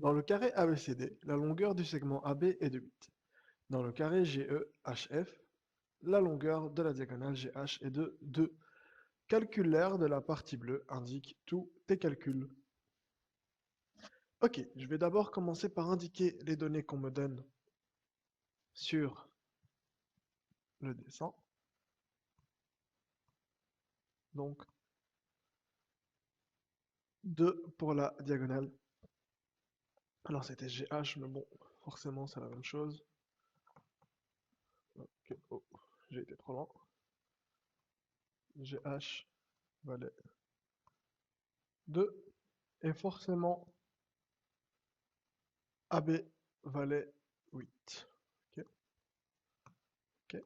Dans le carré ABCD, la longueur du segment AB est de 8. Dans le carré GEHF, la longueur de la diagonale GH est de 2. Calcule l'aire de la partie bleue, indique tous tes calculs. Ok, je vais d'abord commencer par indiquer les données qu'on me donne sur le dessin. Donc, 2 pour la diagonale. Alors c'était GH, mais bon, forcément c'est la même chose. Ok, oh, j'ai été trop loin. GH valait 2. Et forcément, AB valait 8. Ok, ok.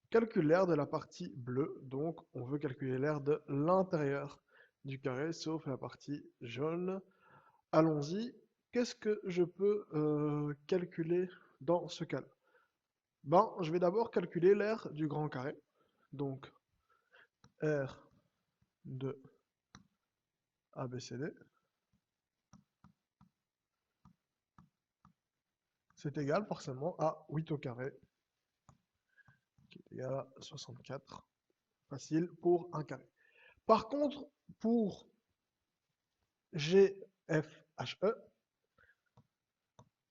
Calcule l'aire de la partie bleue, donc on veut calculer l'aire de l'intérieur du carré, sauf la partie jaune. Allons-y. Qu'est-ce que je peux calculer dans ce cas-là? Ben, je vais d'abord calculer l'aire du grand carré. Donc, R de ABCD, c'est égal forcément à 8 au carré, qui est égal à 64. Facile pour un carré. Par contre, pour GFHE,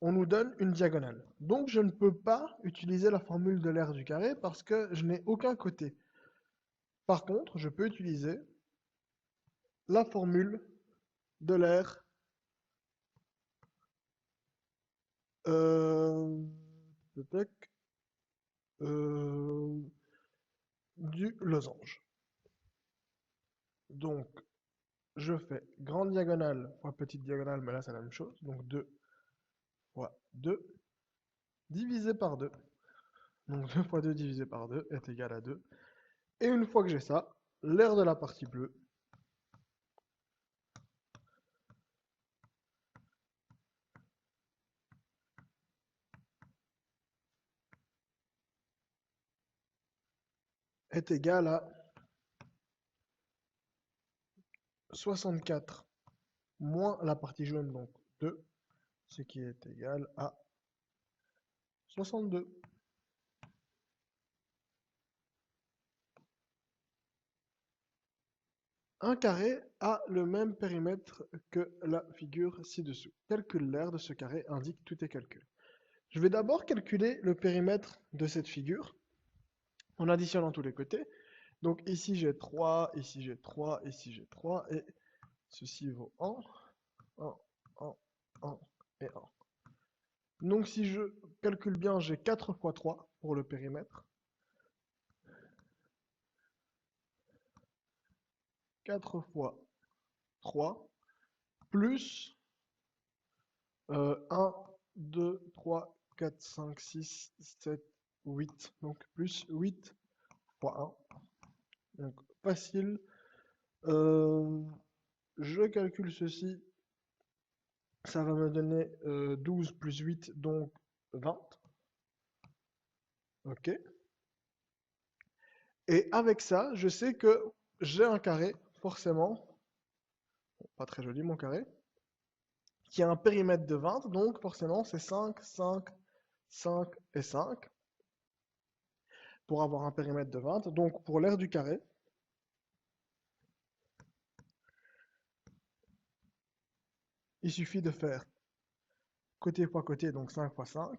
on nous donne une diagonale. Donc je ne peux pas utiliser la formule de l'aire du carré parce que je n'ai aucun côté. Par contre, je peux utiliser la formule de l'aire euh, euh, du losange. Donc, je fais grande diagonale fois petite diagonale, mais là c'est la même chose. Donc 2 fois 2 divisé par 2. Donc 2 fois 2 divisé par 2 est égal à 2. Et une fois que j'ai ça, l'aire de la partie bleue est égal à 64 moins la partie jaune, donc 2, ce qui est égal à 62. Un carré a le même périmètre que la figure ci-dessous. Calcule l'aire de ce carré, indique tous tes calculs. Je vais d'abord calculer le périmètre de cette figure en additionnant tous les côtés. Donc ici j'ai 3, ici j'ai 3, ici j'ai 3, et ceci vaut 1, 1, 1, 1 et 1. Donc si je calcule bien, j'ai 4 fois 3 pour le périmètre. 4 fois 3, plus 1, 2, 3, 4, 5, 6, 7, 8. Donc plus 8 fois 1. Donc facile. Je calcule ceci. Ça va me donner 12 plus 8, donc 20. Ok. Et avec ça, je sais que j'ai un carré, forcément. Bon, pas très joli mon carré. Qui a un périmètre de 20. Donc forcément, c'est 5, 5, 5 et 5. Pour avoir un périmètre de 20. Donc pour l'aire du carré, il suffit de faire côté fois côté, donc 5 fois 5,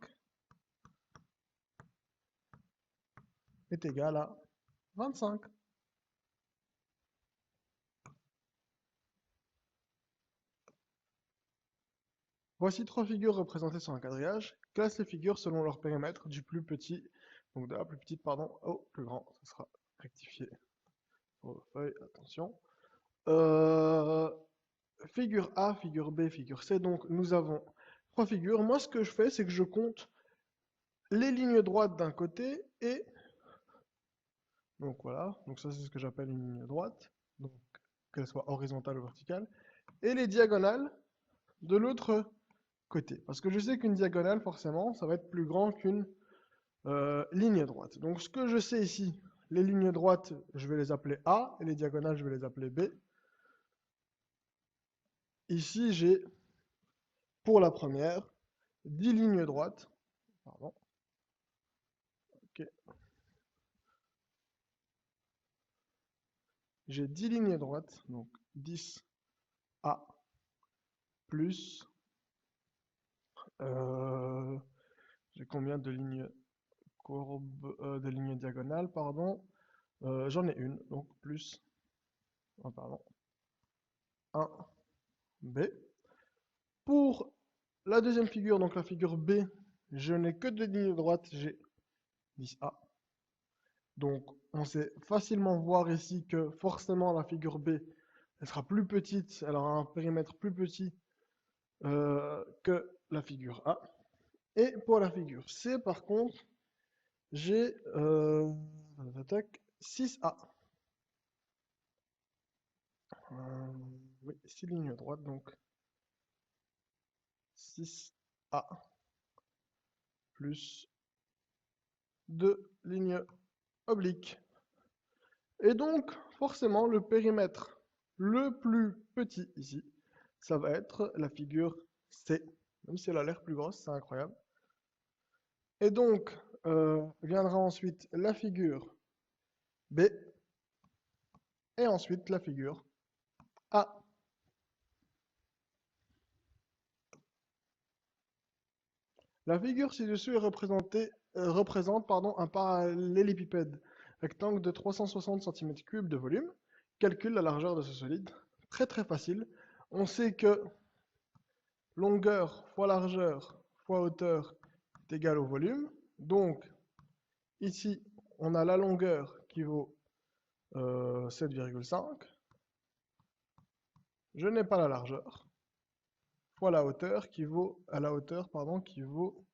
est égal à 25. Voici trois figures représentées sur un quadrillage. Classe les figures selon leur périmètre, du plus petit, donc de la plus petite, pardon, au plus grand. Ce sera rectifié sur vos feuilles, attention. Euh, Figure A, figure B, figure C. Donc nous avons trois figures. Moi, ce que je fais, c'est que je compte les lignes droites d'un côté et... Donc voilà, donc ça c'est ce que j'appelle une ligne droite, donc qu'elle soit horizontale ou verticale, et les diagonales de l'autre côté. Parce que je sais qu'une diagonale, forcément, ça va être plus grand qu'une ligne droite. Donc ce que je sais ici, les lignes droites, je vais les appeler A, et les diagonales, je vais les appeler B. Ici, j'ai Pour la première, 10 lignes droites. Pardon. Ok. J'ai 10 lignes droites, donc 10A plus. J'ai combien de lignes courbes, de lignes diagonales, pardon. J'en ai une, donc plus. Oh, pardon. 1B. Pour la deuxième figure, donc la figure B, je n'ai que deux lignes droites, j'ai 10A. Donc on sait facilement voir ici que forcément la figure B, elle sera plus petite, elle aura un périmètre plus petit que la figure A. Et pour la figure C, par contre, j'ai 6A. Oui, 6 lignes droites, donc 6A plus 2 lignes obliques. Et donc, forcément, le périmètre le plus petit ici, ça va être la figure C. Même si elle a l'air plus grosse, c'est incroyable. Et donc, viendra ensuite la figure B. Et ensuite la figure A. La figure ci-dessus représente un parallélépipède rectangle de 360 cm3 de volume. Calcule la largeur de ce solide. Très très facile. On sait que longueur fois largeur fois hauteur est égal au volume. Donc, ici, on a la longueur qui vaut 7,5. Je n'ai pas la largeur. Fois la hauteur qui vaut, qui vaut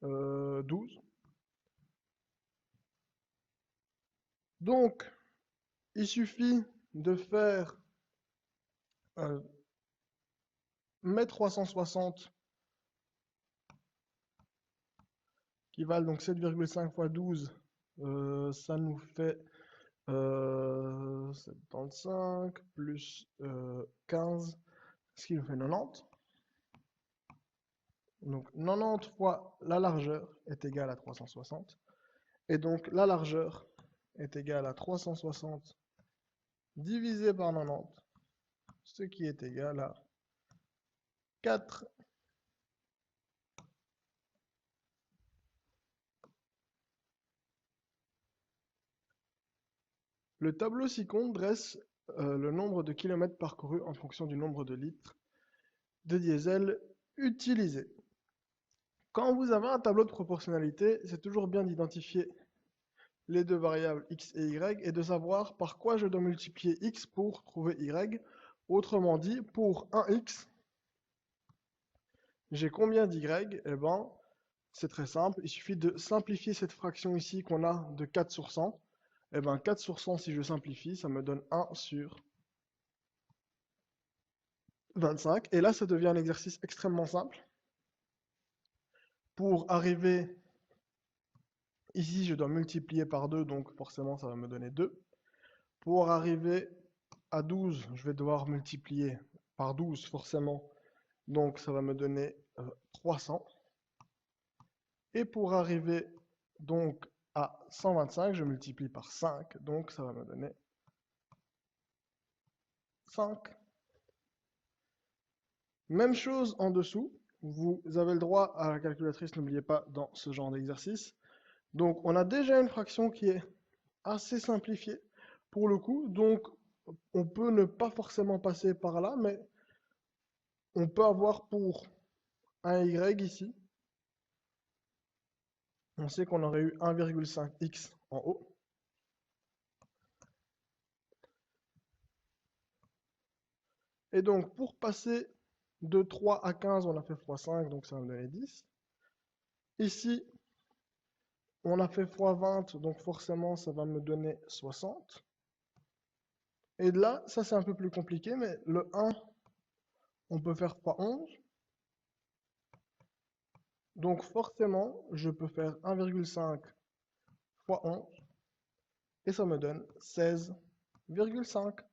12. Donc, il suffit de faire mes 360 qui valent donc 7,5 fois 12, ça nous fait 75 plus 15, ce qui nous fait 90. Donc 90 fois la largeur est égale à 360. Et donc la largeur est égale à 360 divisé par 90, ce qui est égal à 4. Le tableau ci-contre dresse le nombre de kilomètres parcourus en fonction du nombre de litres de diesel utilisé. Quand vous avez un tableau de proportionnalité, c'est toujours bien d'identifier les deux variables x et y et de savoir par quoi je dois multiplier x pour trouver y. Autrement dit, pour 1x, j'ai combien d'y? Eh ben, c'est très simple, il suffit de simplifier cette fraction ici qu'on a de 4 sur 100. Eh ben, 4 sur 100, si je simplifie, ça me donne 1 sur 25. Et là, ça devient un exercice extrêmement simple. Pour arriver ici, je dois multiplier par 2, donc forcément, ça va me donner 2. Pour arriver à 12, je vais devoir multiplier par 12, forcément. Donc, ça va me donner 300. Et pour arriver donc à 125, je multiplie par 5. Donc, ça va me donner 5. Même chose en dessous. Vous avez le droit à la calculatrice, n'oubliez pas, dans ce genre d'exercice. Donc, on a déjà une fraction qui est assez simplifiée pour le coup. Donc, on peut ne pas forcément passer par là, mais on peut avoir pour un y ici. On sait qu'on aurait eu 1,5x en haut. Et donc, pour passer de 3 à 15, on a fait x5, donc ça va me donner 10. Ici, on a fait x20, donc forcément, ça va me donner 60. Et de là, ça c'est un peu plus compliqué, mais le 1, on peut faire x11. Donc forcément, je peux faire 1,5 x 11. Et ça me donne 16,5.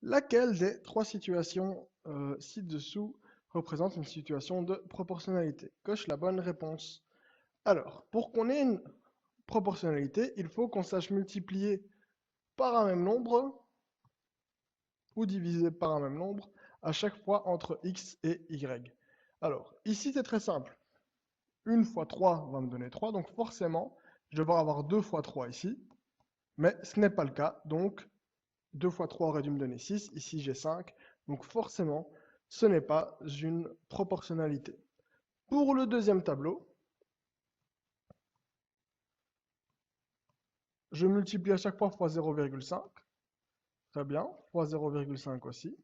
Laquelle des trois situations ci-dessous représente une situation de proportionnalité? Coche la bonne réponse. Alors, pour qu'on ait une proportionnalité, il faut qu'on sache multiplier par un même nombre ou diviser par un même nombre à chaque fois entre x et y. Alors, ici, c'est très simple. 1 fois 3 va me donner 3, donc forcément, je devrais avoir 2 fois 3 ici, mais ce n'est pas le cas, donc 2 fois 3 aurait dû me donner 6, ici j'ai 5, donc forcément, ce n'est pas une proportionnalité. Pour le deuxième tableau, je multiplie à chaque fois fois 0,5, très bien, fois 0,5 aussi,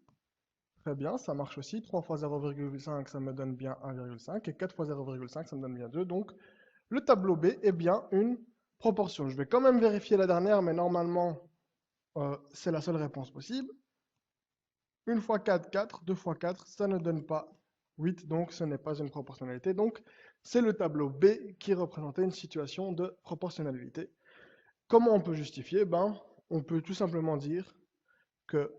très bien, ça marche aussi, 3 fois 0,5 ça me donne bien 1,5, et 4 fois 0,5 ça me donne bien 2, donc le tableau B est bien une proportion. Je vais quand même vérifier la dernière, mais normalement, c'est la seule réponse possible. 1 fois 4, 4, 2 fois 4, ça ne donne pas 8, donc ce n'est pas une proportionnalité. Donc, c'est le tableau B qui représentait une situation de proportionnalité. Comment on peut justifier? Ben, on peut tout simplement dire que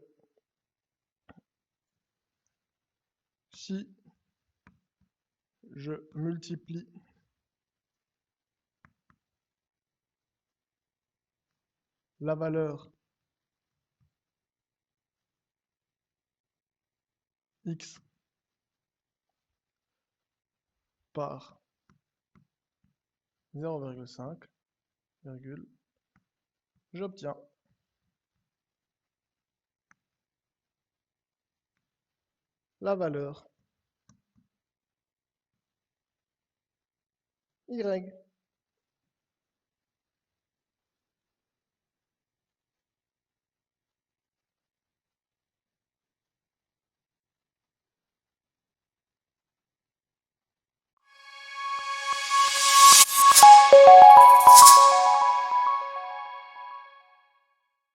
si je multiplie la valeur x par 0,5, j'obtiens la valeur y.